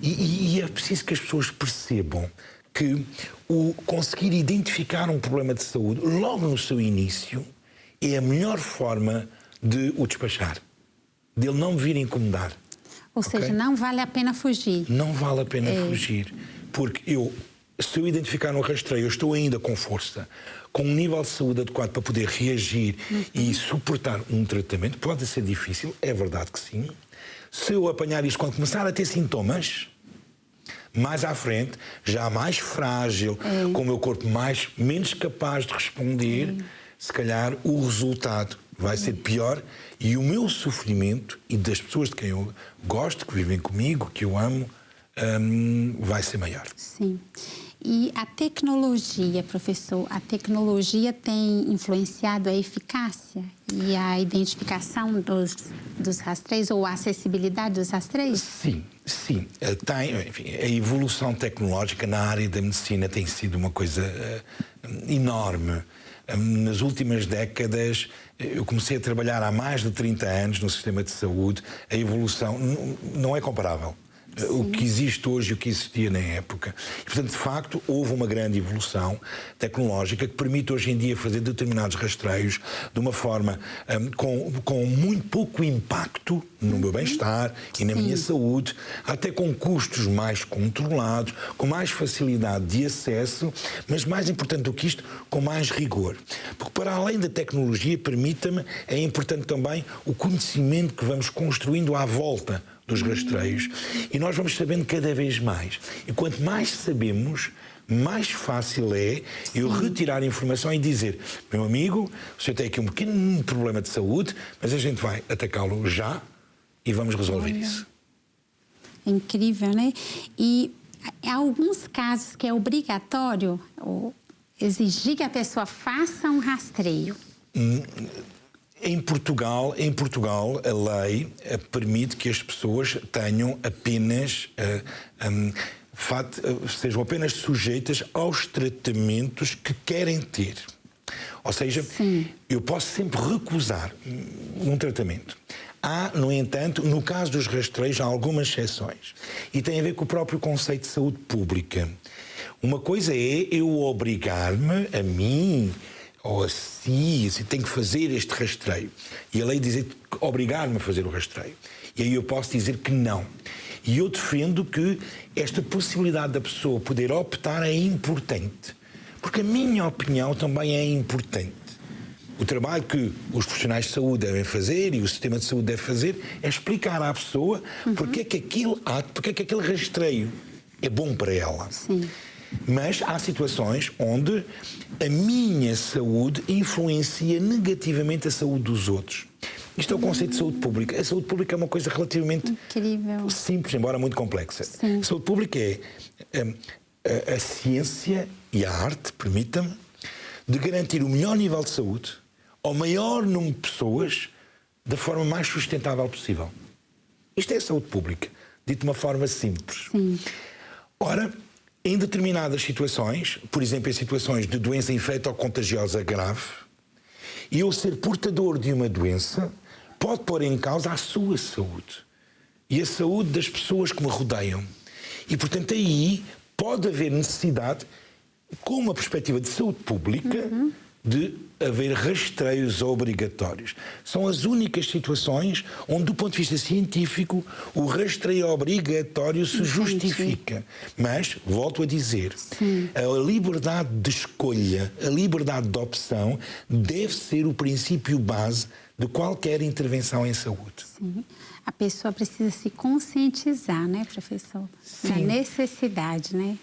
E é preciso que as pessoas percebam que o conseguir identificar um problema de saúde logo no seu início é a melhor forma de o despachar, de ele não vir incomodar. Ou seja, não vale a pena fugir. Não vale a pena fugir, porque se eu identificar no rastreio, eu estou ainda com força, com um nível de saúde adequado para poder reagir e suportar um tratamento. Pode ser difícil, é verdade que sim. Se eu apanhar isto quando começar a ter sintomas, mais à frente, já mais frágil, com o meu corpo menos capaz de responder, se calhar o resultado vai ser pior e o meu sofrimento e das pessoas de quem eu gosto, que vivem comigo, que eu amo, vai ser maior. Sim. E a tecnologia, professor, a tecnologia tem influenciado a eficácia e a identificação dos rastreios ou a acessibilidade dos rastreios? Sim. Enfim, a evolução tecnológica na área da medicina tem sido uma coisa enorme. Nas últimas décadas, eu comecei a trabalhar há mais de 30 anos no sistema de saúde, a evolução não é comparável. O que existe hoje e o que existia na época. E, portanto, de facto, houve uma grande evolução tecnológica que permite hoje em dia fazer determinados rastreios de uma forma com muito pouco impacto no meu bem-estar e na minha saúde, até com custos mais controlados, com mais facilidade de acesso, mas mais importante do que isto, com mais rigor. Porque para além da tecnologia, permita-me, é importante também o conhecimento que vamos construindo à volta dos rastreios. E nós vamos sabendo cada vez mais. E quanto mais sabemos, mais fácil é eu retirar a informação e dizer: meu amigo, o senhor tem aqui um pequeno problema de saúde, mas a gente vai atacá-lo já e vamos resolver isso. É incrível, né? E há alguns casos que é obrigatório exigir que a pessoa faça um rastreio. Em Portugal, a lei permite que as pessoas tenham apenas, sejam apenas sujeitas aos tratamentos que querem ter. Ou seja, eu posso sempre recusar um tratamento. Há, no entanto, no caso dos rastreios, há algumas exceções. E tem a ver com o próprio conceito de saúde pública. Uma coisa é eu obrigar-me, a mim, ou assim, tem que fazer este rastreio. E a lei diz obrigar-me a fazer o rastreio. E aí eu posso dizer que não. E eu defendo que esta possibilidade da pessoa poder optar é importante. Porque a minha opinião também é importante. O trabalho que os profissionais de saúde devem fazer e o sistema de saúde deve fazer é explicar à pessoa porque é que aquele rastreio é bom para ela. Sim. Mas há situações onde a minha saúde influencia negativamente a saúde dos outros. Isto é o conceito de saúde pública. A saúde pública é uma coisa relativamente simples, embora muito complexa. Sim. A saúde pública é a ciência e a arte, permita-me, de garantir o melhor nível de saúde ao maior número de pessoas da forma mais sustentável possível. Isto é saúde pública, dito de uma forma simples. Sim. Ora, em determinadas situações, por exemplo, em situações de doença infecto-contagiosa grave, eu ser portador de uma doença pode pôr em causa a sua saúde e a saúde das pessoas que me rodeiam. E, portanto, aí pode haver necessidade, com uma perspectiva de saúde pública, de haver rastreios obrigatórios. São as únicas situações onde, do ponto de vista científico, o rastreio obrigatório se justifica. Mas, volto a dizer, a liberdade de escolha, a liberdade de opção deve ser o princípio base de qualquer intervenção em saúde. Sim. A pessoa precisa se conscientizar, né, professor? Da necessidade, né?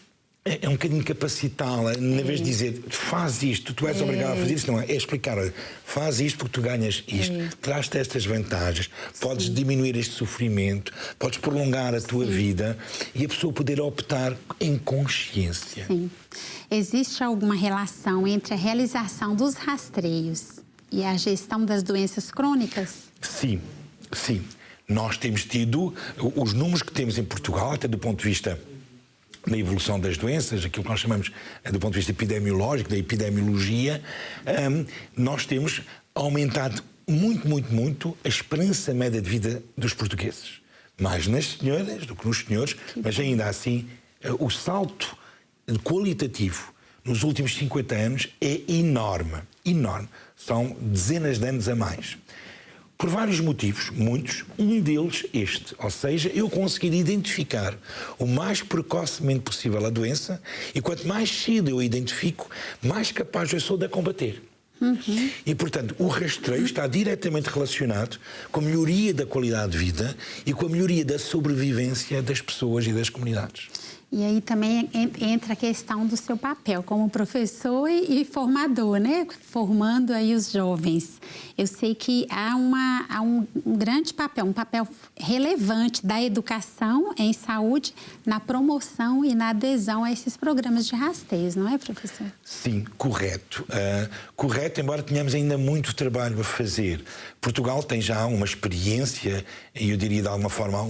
É um bocadinho capacitá-la, na vez de dizer, faz isto, tu és obrigado a fazer isto, não é? É explicar, olha, faz isto porque tu ganhas isto, traz-te estas vantagens, podes diminuir este sofrimento, podes prolongar a tua vida e a pessoa poder optar em consciência. Sim. Existe alguma relação entre a realização dos rastreios e a gestão das doenças crônicas? Sim, sim. Nós temos tido, os números que temos em Portugal, até do ponto de vista da evolução das doenças, aquilo que nós chamamos do ponto de vista epidemiológico, da epidemiologia, nós temos aumentado muito a esperança média de vida dos portugueses. Mais nas senhoras do que nos senhores, mas ainda assim o salto qualitativo nos últimos 50 anos é enorme. São dezenas de anos a mais. Por vários motivos, muitos, um deles este, ou seja, eu conseguir identificar o mais precocemente possível a doença e quanto mais cedo eu a identifico, mais capaz eu sou de a combater. E, portanto, o rastreio está diretamente relacionado com a melhoria da qualidade de vida e com a melhoria da sobrevivência das pessoas e das comunidades. E aí também entra a questão do seu papel como professor e formador, né? Formando aí os jovens. Eu sei que há um grande papel, um papel relevante da educação em saúde na promoção e na adesão a esses programas de rastreios, não é, professor? Sim, correto. Correto, embora tenhamos ainda muito trabalho a fazer. Portugal tem já uma experiência, e eu diria de alguma forma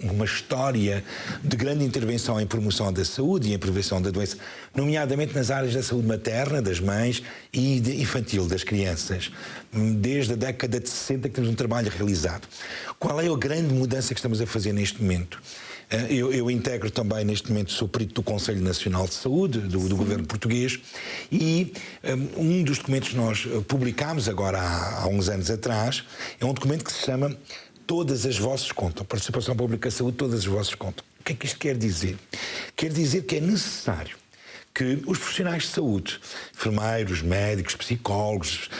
uma história de grande intervenção em promoção da saúde e em prevenção da doença, nomeadamente nas áreas da saúde materna, das mães e infantil, das crianças. Desde a década de 60 que temos um trabalho realizado. Qual é a grande mudança que estamos a fazer neste momento? Eu integro também, neste momento, sou perito do Conselho Nacional de Saúde, do governo português, e um dos documentos que nós publicámos agora há uns anos atrás é um documento que se chama Todas as Vozes Contam. Participação Pública à Saúde, Todas as Vozes Contam. O que é que isto quer dizer? Quer dizer que é necessário que os profissionais de saúde, enfermeiros, médicos, psicólogos,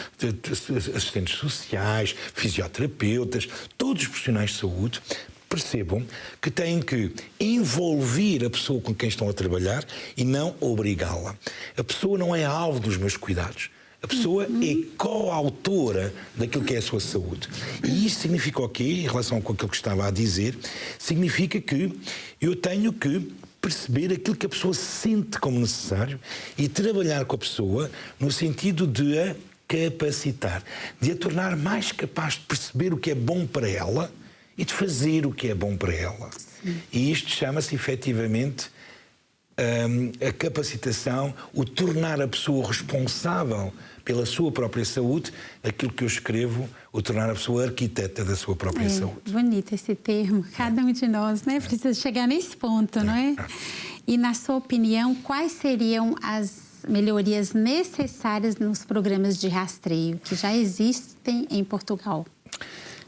assistentes sociais, fisioterapeutas, todos os profissionais de saúde percebam que têm que envolver a pessoa com quem estão a trabalhar e não obrigá-la. A pessoa não é alvo dos meus cuidados. A pessoa é coautora daquilo que é a sua saúde. E isto significa o quê? Em relação com aquilo que estava a dizer, significa que eu tenho que perceber aquilo que a pessoa sente como necessário e trabalhar com a pessoa no sentido de a capacitar, de a tornar mais capaz de perceber o que é bom para ela e de fazer o que é bom para ela. E isto chama-se efetivamente a capacitação, o tornar a pessoa responsável pela sua própria saúde, aquilo que eu escrevo, o tornar a pessoa arquiteta da sua própria saúde. Bonito esse termo. Cada um de nós, né, precisa chegar nesse ponto, não é? E, na sua opinião, quais seriam as melhorias necessárias nos programas de rastreio que já existem em Portugal?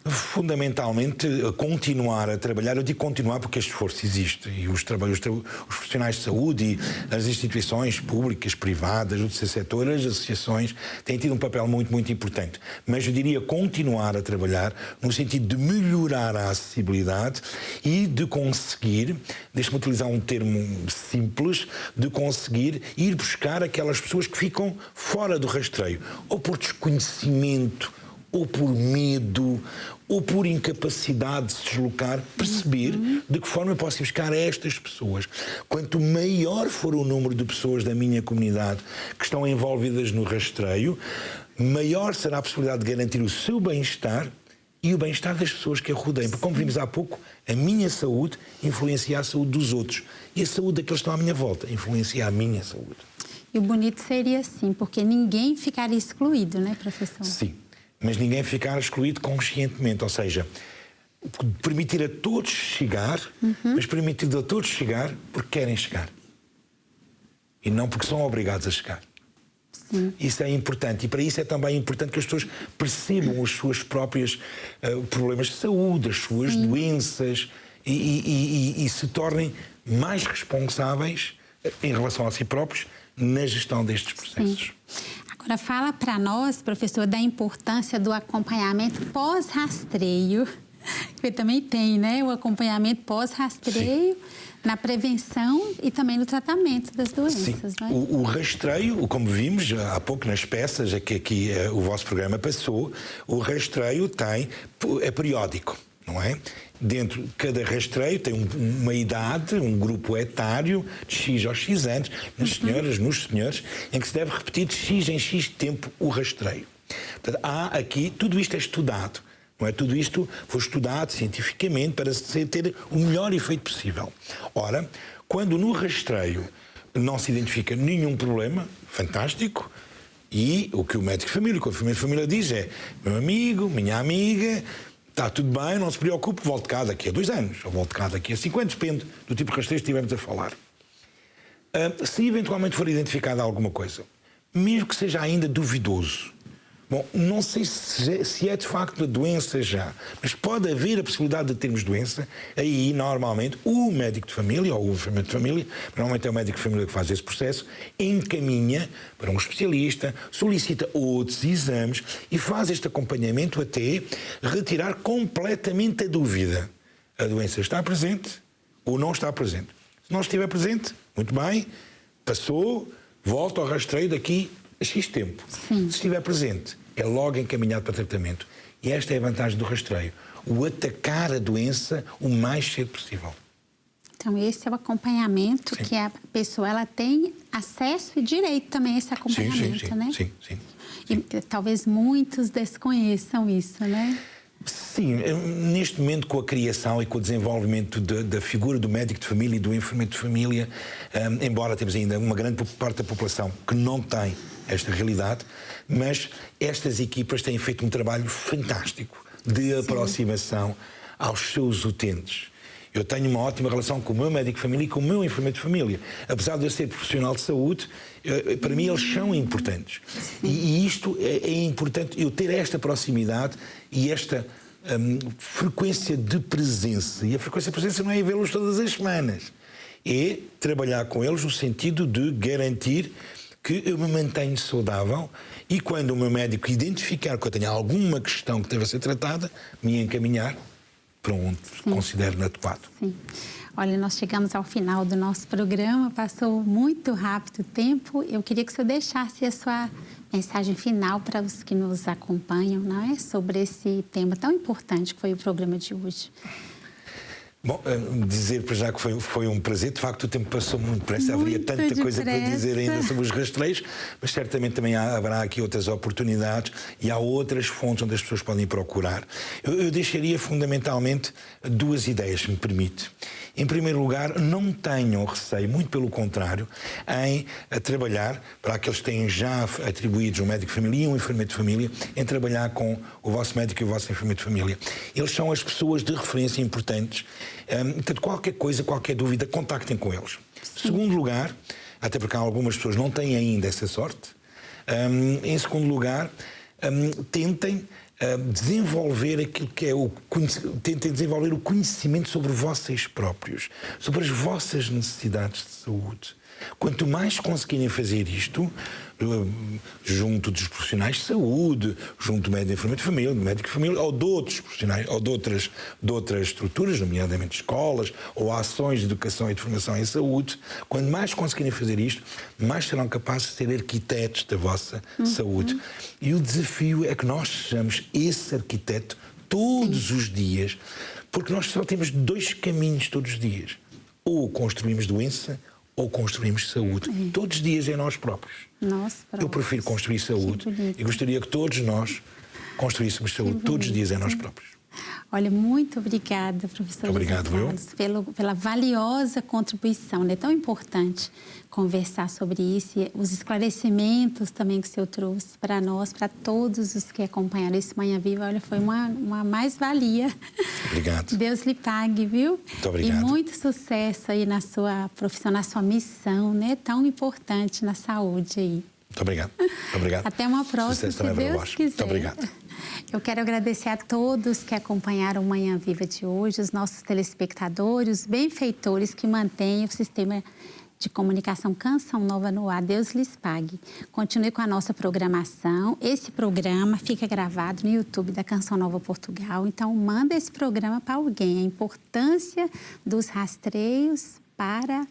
Fundamentalmente, continuar a trabalhar. Eu digo continuar porque este esforço existe e os profissionais de saúde e as instituições públicas, privadas, do terceiro setor, as associações têm tido um papel muito importante. Mas eu diria continuar a trabalhar no sentido de melhorar a acessibilidade e de conseguir, deixe-me utilizar um termo simples, de conseguir ir buscar aquelas pessoas que ficam fora do rastreio, ou por desconhecimento, ou por medo, ou por incapacidade de se deslocar, perceber de que forma eu posso ir buscar estas pessoas. Quanto maior for o número de pessoas da minha comunidade que estão envolvidas no rastreio, maior será a possibilidade de garantir o seu bem-estar e o bem-estar das pessoas que a rodeiam. Porque, como vimos há pouco, a minha saúde influencia a saúde dos outros. E a saúde daqueles que estão à minha volta influencia a minha saúde. E o bonito seria assim, porque ninguém ficaria excluído, né, professor? Sim, mas ninguém ficar excluído conscientemente. Ou seja, permitir a todos chegar, mas permitir a todos chegar porque querem chegar. E não porque são obrigados a chegar. Sim. Isso é importante. E para isso é também importante que as pessoas percebam os seus próprios problemas de saúde, as suas doenças e se tornem mais responsáveis em relação a si próprios na gestão destes processos. Sim. Agora, fala para nós, professor, da importância do acompanhamento pós-rastreio. Porque também tem, né? O acompanhamento pós-rastreio na prevenção e também no tratamento das doenças. Né? O rastreio, como vimos há pouco nas peças que aqui o vosso programa passou, o rastreio é periódico, não é? Dentro de cada rastreio tem uma idade, um grupo etário de X aos X anos, nas senhoras, nos senhores, em que se deve repetir de X em X tempo o rastreio. Portanto, há aqui, tudo isto é estudado. Não é? Tudo isto foi estudado cientificamente para ter o melhor efeito possível. Ora, quando no rastreio não se identifica nenhum problema, fantástico, e o que o médico de família, o que a enfermeira de família diz é: meu amigo, minha amiga, está tudo bem, não se preocupe, volte cá daqui a 2 anos, ou volte cá daqui a 5 anos, depende do tipo de rastreio que estivermos a falar. Se eventualmente for identificada alguma coisa, mesmo que seja ainda duvidoso, bom, não sei se é de facto a doença já, mas pode haver a possibilidade de termos doença. Aí, normalmente, o médico de família ou o enfermeiro de família, normalmente é o médico de família que faz esse processo, encaminha para um especialista, solicita outros exames e faz este acompanhamento até retirar completamente a dúvida. A doença está presente ou não está presente. Se não estiver presente, muito bem, passou, volta ao rastreio daqui a X tempo. Sim. Se estiver presente, é logo encaminhado para tratamento. E esta é a vantagem do rastreio. O atacar a doença o mais cedo possível. Então, esse é o acompanhamento que a pessoa ela tem acesso e direito também a esse acompanhamento, né? Sim. E talvez muitos desconheçam isso, né? Sim, neste momento, com a criação e com o desenvolvimento da figura do médico de família e do enfermeiro de família, embora temos ainda uma grande parte da população que não tem esta realidade, mas estas equipas têm feito um trabalho fantástico de aproximação aos seus utentes. Eu tenho uma ótima relação com o meu médico de família e com o meu enfermeiro de família. Apesar de eu ser profissional de saúde, para mim eles são importantes. E isto é importante, eu ter esta proximidade e esta frequência de presença. E a frequência de presença não é vê-los todas as semanas. É trabalhar com eles no sentido de garantir que eu me mantenho saudável e quando o meu médico identificar que eu tenho alguma questão que deve ser tratada, me encaminhar para onde considero adequado. Sim. Olha, nós chegamos ao final do nosso programa, passou muito rápido o tempo. Eu queria que o senhor deixasse a sua mensagem final para os que nos acompanham, não é? Sobre esse tema tão importante que foi o programa de hoje. Bom, dizer para já que foi um prazer. De facto, o tempo passou muito depressa. Haveria tanta coisa para dizer ainda sobre os rastreios, mas certamente também haverá aqui outras oportunidades e há outras fontes onde as pessoas podem procurar. Eu deixaria fundamentalmente 2 ideias, se me permite. Em primeiro lugar, não tenham receio, muito pelo contrário, em trabalhar, para aqueles que têm já atribuídos um médico de família e um enfermeiro de família, em trabalhar com o vosso médico e o vosso enfermeiro de família. Eles são as pessoas de referência importantes. Portanto, qualquer coisa, qualquer dúvida, contactem com eles. Segundo lugar, até porque algumas pessoas não têm ainda essa sorte, em segundo lugar, tentem desenvolver aquilo que é tentem desenvolver o conhecimento sobre vocês próprios, sobre as vossas necessidades de saúde. Quanto mais conseguirem fazer isto, junto dos profissionais de saúde, junto do médico de enfermeiro de família, do médico de família, ou de outros profissionais, ou de outras estruturas, nomeadamente escolas, ou ações de educação e de formação em saúde, quanto mais conseguirem fazer isto, mais serão capazes de ser arquitetos da vossa saúde. E o desafio é que nós sejamos esse arquiteto todos os dias, porque nós só temos 2 caminhos todos os dias. Ou construímos doença, ou construímos saúde. Todos os dias é nós próprios. Eu prefiro construir saúde e gostaria que todos nós construíssemos saúde todos os dias é nós próprios. Olha, muito obrigada, professor Obrigado, Carlos, pela valiosa contribuição. É tão importante conversar sobre isso e os esclarecimentos também que o senhor trouxe para nós, para todos os que acompanharam esse Manhã Viva. Olha, foi uma mais-valia. Obrigado. Deus lhe pague, viu? Muito obrigado. E muito sucesso aí na sua profissão, na sua missão, né? Tão importante na saúde aí. Muito obrigado. Obrigado. Até uma próxima, se Deus quiser. Muito obrigado. Eu quero agradecer a todos que acompanharam o Manhã Viva de hoje, os nossos telespectadores, os benfeitores que mantêm o sistema de comunicação Canção Nova no ar. Deus lhes pague. Continue com a nossa programação. Esse programa fica gravado no YouTube da Canção Nova Portugal. Então, manda esse programa para alguém. A importância dos rastreios para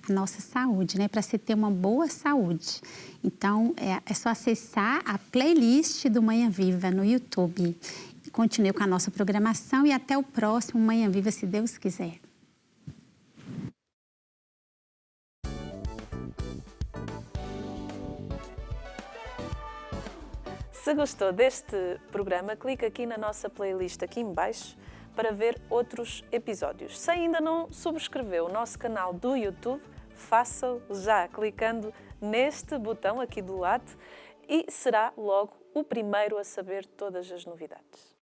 a nossa saúde, né? Para se ter uma boa saúde. Então, é só acessar a playlist do Manhã Viva no YouTube. Continue com a nossa programação e até o próximo Manhã Viva, se Deus quiser. Se gostou deste programa, clique aqui na nossa playlist aqui em baixo para ver outros episódios. Se ainda não subscreveu o nosso canal do YouTube, faça-o já clicando neste botão aqui do lado e será logo o primeiro a saber todas as novidades.